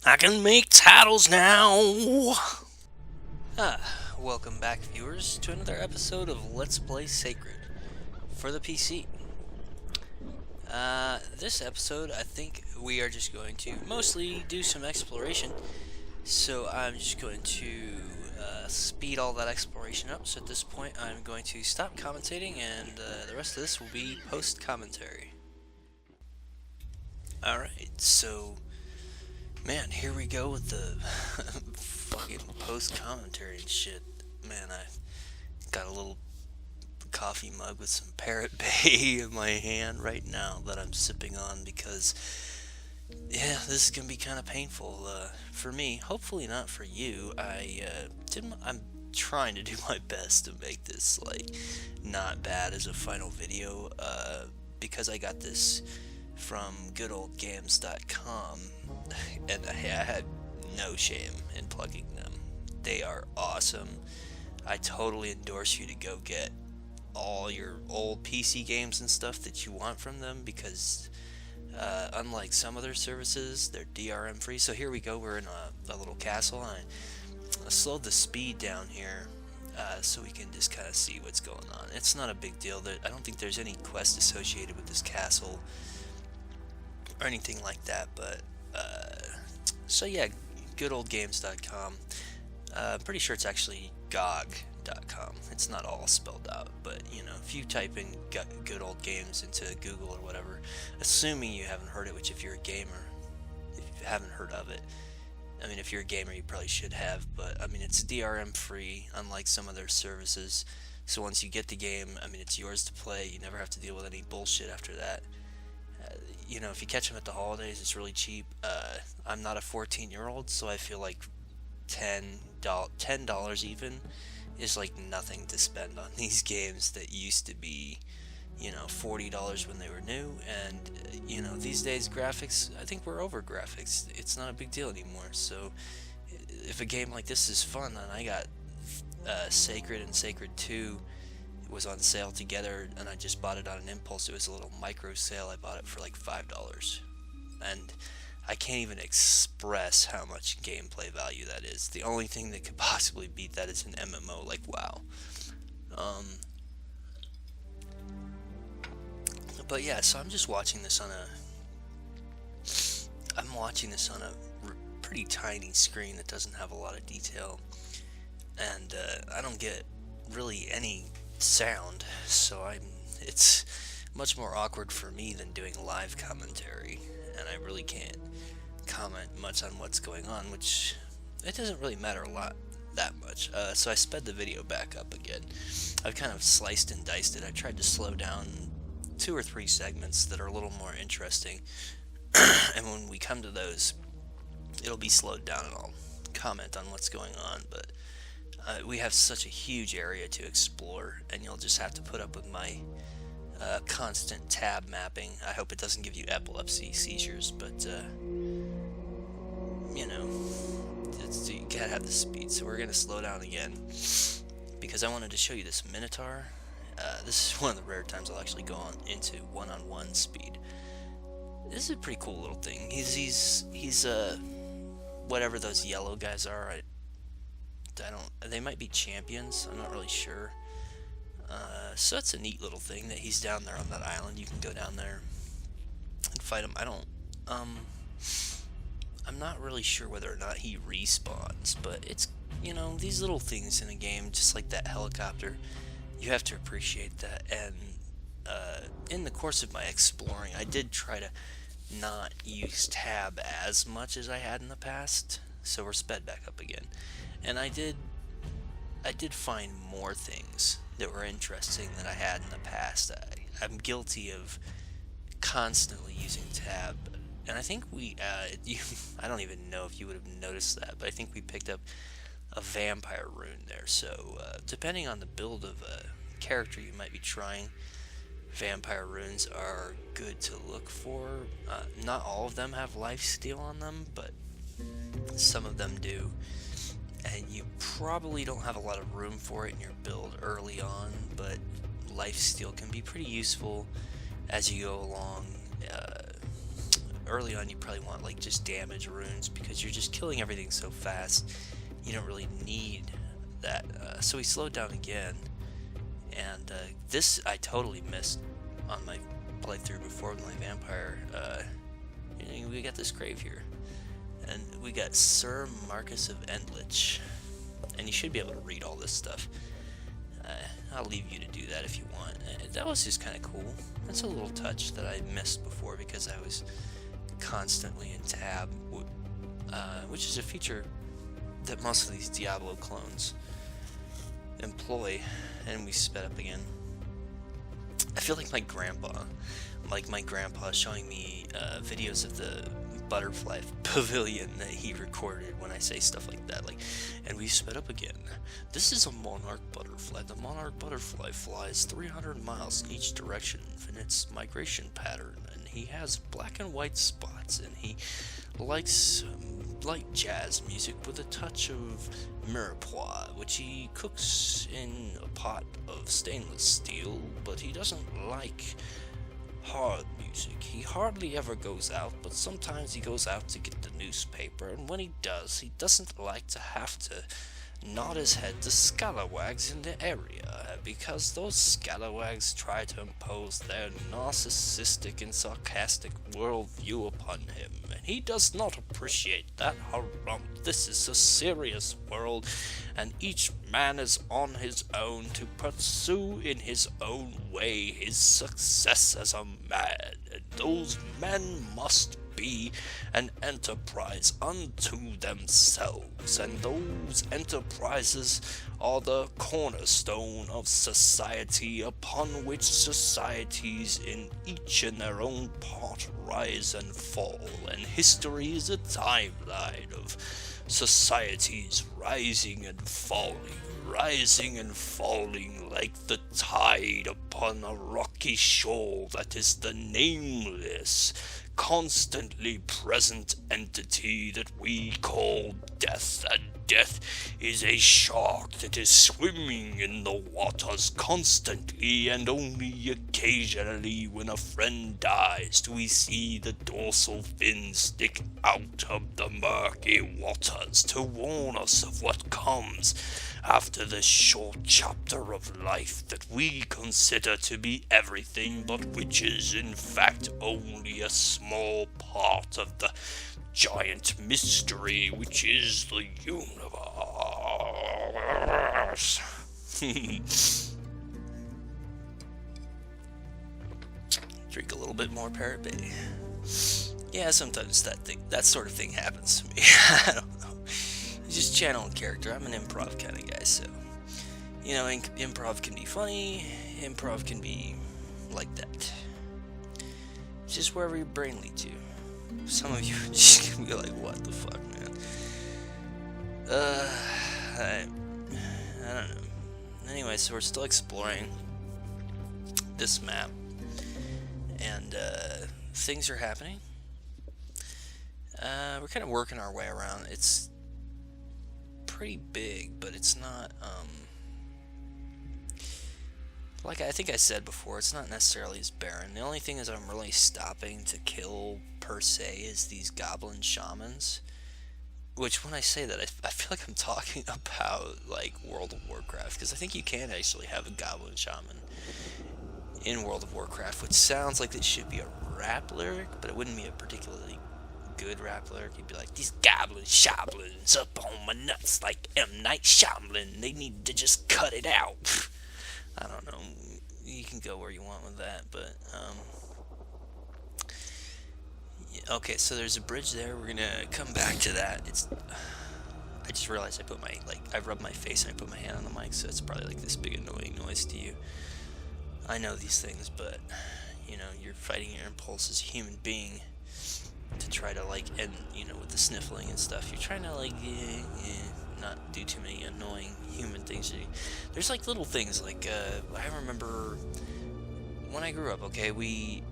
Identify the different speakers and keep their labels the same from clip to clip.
Speaker 1: I can make titles now! Welcome back, viewers, to another episode of Let's Play Sacred for the PC. This episode, I think we are just going to mostly do some exploration, so I'm just going to speed all that exploration up. So at this point, I'm going to stop commentating, and the rest of this will be post-commentary. Alright, so man, here we go with the fucking post-commentary and shit. Man, I got a little coffee mug with some Parrot Bay in my hand right now that I'm sipping on because, yeah, this is gonna be kind of painful for me. Hopefully not for you. I'm trying to do my best to make this, like, not bad as a final video, because I got this from goodoldgames.com, and I had no shame in plugging them. They are awesome. I totally endorse you to go get all your old PC games and stuff that you want from them because unlike some other services, they're DRM free. So here we go, we're in a little castle, and I slowed the speed down here so we can just kind of see what's going on. It's not a big deal. I don't think there's any quest associated with this castle or anything like that, but so yeah, goodoldgames.com. I'm pretty sure it's actually GOG.com. It's not all spelled out, but you know, if you type in good old games into Google or whatever, assuming you haven't heard it, which if you're a gamer, if you haven't heard of it, I mean, if you're a gamer, you probably should have, but I mean, it's DRM free, unlike some other services. So once you get the game, I mean, it's yours to play. You never have to deal with any bullshit after that. You know, if you catch them at the holidays, it's really cheap. I'm not a 14-year-old, so I feel like $10 even is like nothing to spend on these games that used to be, you know, $40 when they were new. And you know, these days graphics, I think we're over graphics. It's not a big deal anymore. So if a game like this is fun, and I got Sacred and Sacred 2 was on sale together, and I just bought it on an impulse. It was a little micro sale. I bought it for like $5, and I can't even express how much gameplay value that is. The only thing that could possibly beat that is an MMO like WoW. But yeah, so I'm just watching this on a pretty tiny screen that doesn't have a lot of detail, and I don't get really any sound, so it's much more awkward for me than doing live commentary, and I really can't comment much on what's going on, which it doesn't really matter a lot that much. So I sped the video back up again. I've kind of sliced and diced it. I tried to slow down 2 or 3 segments that are a little more interesting, and when we come to those, it'll be slowed down and I'll comment on what's going on. But we have such a huge area to explore, and you'll just have to put up with my constant tab mapping. I hope it doesn't give you epilepsy seizures, but you know, you gotta have the speed. So we're gonna slow down again because I wanted to show you this Minotaur. This is one of the rare times I'll actually go on into one-on-one speed. This is a pretty cool little thing. He's whatever those yellow guys are. I don't. They might be champions. I'm not really sure. So that's a neat little thing that he's down there on that island. You can go down there and fight him. I'm not really sure whether or not he respawns, but it's, you know, these little things in a game, just like that helicopter, you have to appreciate that. And in the course of my exploring, I did try to not use tab as much as I had in the past, so we're sped back up again. And I did find more things that were interesting than I had in the past. I'm guilty of constantly using tab, and I think I don't even know if you would have noticed that, but I think we picked up a vampire rune there. So depending on the build of a character you might be trying, vampire runes are good to look for. Not all of them have lifesteal on them, but some of them do. And you probably don't have a lot of room for it in your build early on, but lifesteal can be pretty useful as you go along. early on you probably want like just damage runes because you're just killing everything so fast. You don't really need that. So we slowed down again, and this I totally missed on my playthrough before with my vampire. We got this grave here, and we got Sir Marcus of Endlich, and you should be able to read all this stuff. I'll leave you to do that if you want. That was just kind of cool. That's a little touch that I missed before because I was constantly in tab, which is a feature that most of these Diablo clones employ. And we sped up again. I feel like my grandpa showing me videos of the butterfly pavilion that he recorded when I say stuff like that, like, and we sped up again. This is a monarch butterfly. The monarch butterfly flies 300 miles in each direction in its migration pattern, and he has black and white spots, and he likes light jazz music with a touch of mirepoix, which he cooks in a pot of stainless steel, but he doesn't like hard music. He hardly ever goes out, but sometimes he goes out to get the newspaper, and when he does, he doesn't like to have to nod his head to scalawags in the area, because those scalawags try to impose their narcissistic and sarcastic worldview upon him, and he does not appreciate that. Harump, this is a serious world, and each man is on his own to pursue in his own way his success as a man, and those men must be an enterprise unto themselves, and those enterprises are the cornerstone of society, upon which societies in each in their own part rise and fall, and history is a timeline of societies rising and falling like the tide upon a rocky shoal that is the nameless, constantly present entity that we call death. And death is a shark that is swimming in the waters constantly, and only occasionally when a friend dies do we see the dorsal fin stick out of the murky waters to warn us of what comes after this short chapter of life that we consider to be everything, but which is in fact only a small part of the giant mystery which is the universe. Drink a little bit more Parrot Bay. Yeah, sometimes that sort of thing happens to me. I don't know. Just channeling character. I'm an improv kind of guy, so you know, improv can be funny, improv can be like that. It's just wherever your brain leads you. Some of you are just gonna be like, what the fuck, man? I don't know. Anyway, so we're still exploring this map, and things are happening. We're kind of working our way around. It's pretty big, but it's not, like I think I said before, it's not necessarily as barren. The only thing is I'm really stopping to kill, per se, is these goblin shamans. Which, when I say that, I feel like I'm talking about, like, World of Warcraft, because I think you can actually have a goblin shaman in World of Warcraft, which sounds like it should be a rap lyric, but it wouldn't be a particularly good rap lyric. You'd be like, these goblin shablins up on my nuts like M. Night Shyamalan, they need to just cut it out. I don't know, you can go where you want with that, but okay, so there's a bridge there. We're gonna come back to that. I just realized I rubbed my face and I put my hand on the mic, so it's probably like this big annoying noise to you. I know these things, but you know, you're fighting your impulse as a human being to try to, like, and you know, with the sniffling and stuff, you're trying to, like, not do too many annoying human things. There's like little things, like I remember when I grew up, okay, we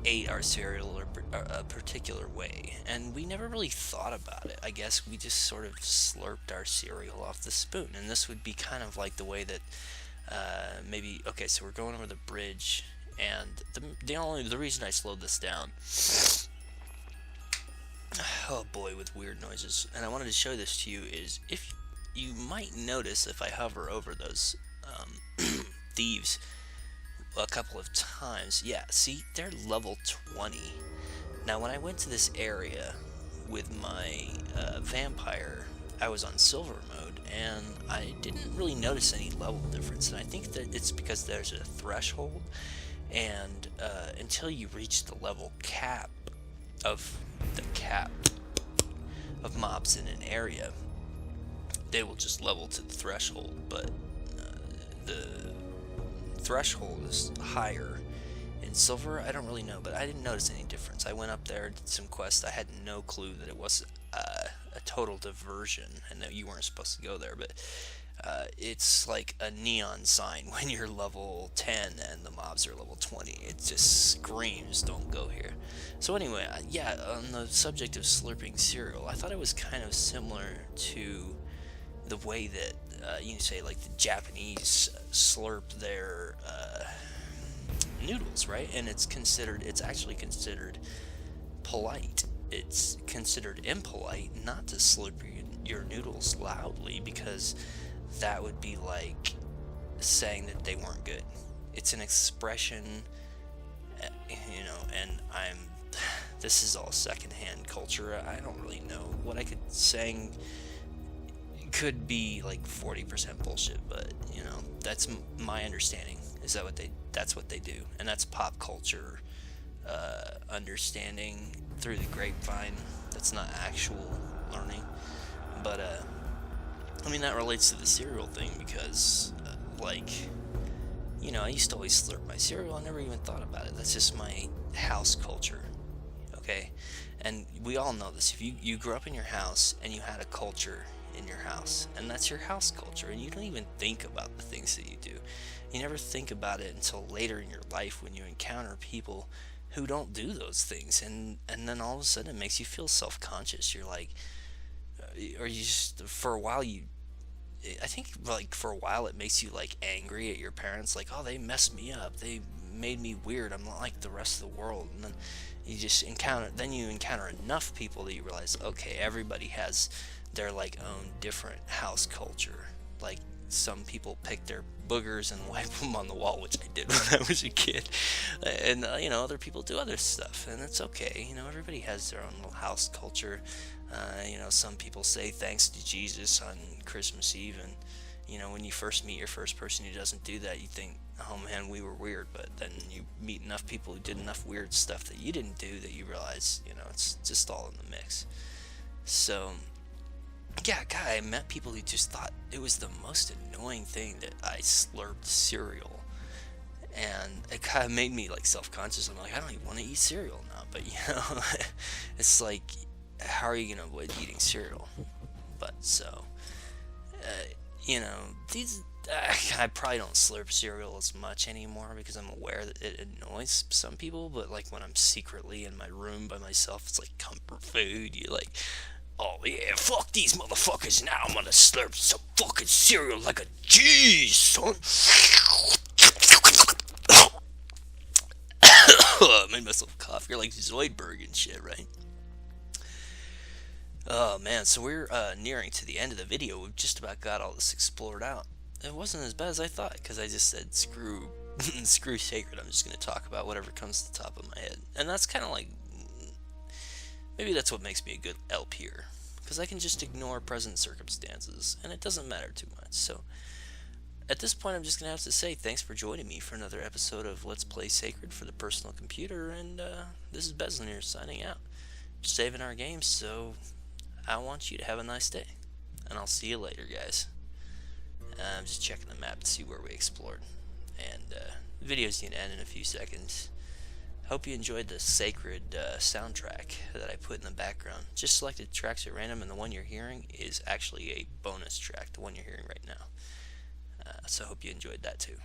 Speaker 1: ate our cereal a particular way, and we never really thought about it. I guess we just sort of slurped our cereal off the spoon, and this would be kind of like the way that maybe, okay, so we're going over the bridge, and the reason I slowed this down Oh boy, with weird noises. And I wanted to show this to you is if you might notice if I hover over those thieves a couple of times. Yeah, see, they're level 20. Now, when I went to this area with my vampire, I was on silver mode, and I didn't really notice any level difference. And I think that it's because there's a threshold, and until you reach the level cap of the cap of mobs in an area, they will just level to the threshold. But the threshold is higher in silver. I don't really know, but I didn't notice any difference. I went up there, did some quests. I had no clue that it was a total diversion and that you weren't supposed to go there, but it's like a neon sign when you're level 10 and the mobs are level 20. It just screams, don't go here. So anyway, yeah, on the subject of slurping cereal, I thought it was kind of similar to the way that you say like the Japanese slurp their noodles, right? And it's actually considered polite. It's considered impolite not to slurp your noodles loudly, because that would be like saying that they weren't good. It's an expression, and this is all secondhand culture. I don't really know what I could saying could be like 40% bullshit, but that's my understanding, is that's what they do, and that's pop culture understanding through the grapevine. That's not actual learning, but that relates to the cereal thing, because I used to always slurp my cereal. I never even thought about it. That's just my house culture, okay? And we all know this. If you grew up in your house and you had a culture in your house, and that's your house culture, and you don't even think about the things that you do. You never think about it until later in your life when you encounter people who don't do those things, and then all of a sudden it makes you feel self-conscious. You're like, or you just, for a while I think like for a while it makes you like angry at your parents, like, oh, they messed me up, they made me weird, I'm not like the rest of the world. And then you encounter enough people that you realize, okay, everybody has their like own different house culture. Like, some people pick their boogers and wipe them on the wall, which I did when I was a kid, and other people do other stuff, and it's okay. Everybody has their own little house culture. Some people say thanks to Jesus on Christmas Eve, and when you first meet your first person who doesn't do that, you think, oh man, we were weird. But then you meet enough people who did enough weird stuff that you didn't do, that you realize, it's just all in the mix. So yeah, God, I met people who just thought it was the most annoying thing that I slurped cereal, and it kind of made me like self-conscious. I'm like, I don't even want to eat cereal now, but it's like, how are you gonna avoid eating cereal? But so, these I probably don't slurp cereal as much anymore, because I'm aware that it annoys some people. But like when I'm secretly in my room by myself, it's like comfort food. You like, oh yeah, fuck these motherfuckers, now I'm gonna slurp some fucking cereal like a G, son. I made myself cough. You're like Zoidberg and shit, right? Oh man, so we're nearing to the end of the video. We've just about got all this explored out. It wasn't as bad as I thought, because I just said screw screw sacred. I'm just going to talk about whatever comes to the top of my head. And that's kind of like, maybe that's what makes me a good LPer, because I can just ignore present circumstances, and it doesn't matter too much. So at this point, I'm just going to have to say thanks for joining me for another episode of Let's Play Sacred for the personal computer, and this is Bezlonir signing out. Saving our games, so I want you to have a nice day, and I'll see you later, guys. I'm just checking the map to see where we explored, and the video's going to end in a few seconds. Hope you enjoyed the Sacred soundtrack that I put in the background. Just selected tracks at random, and the one you're hearing is actually a bonus track, the one you're hearing right now. So I hope you enjoyed that too.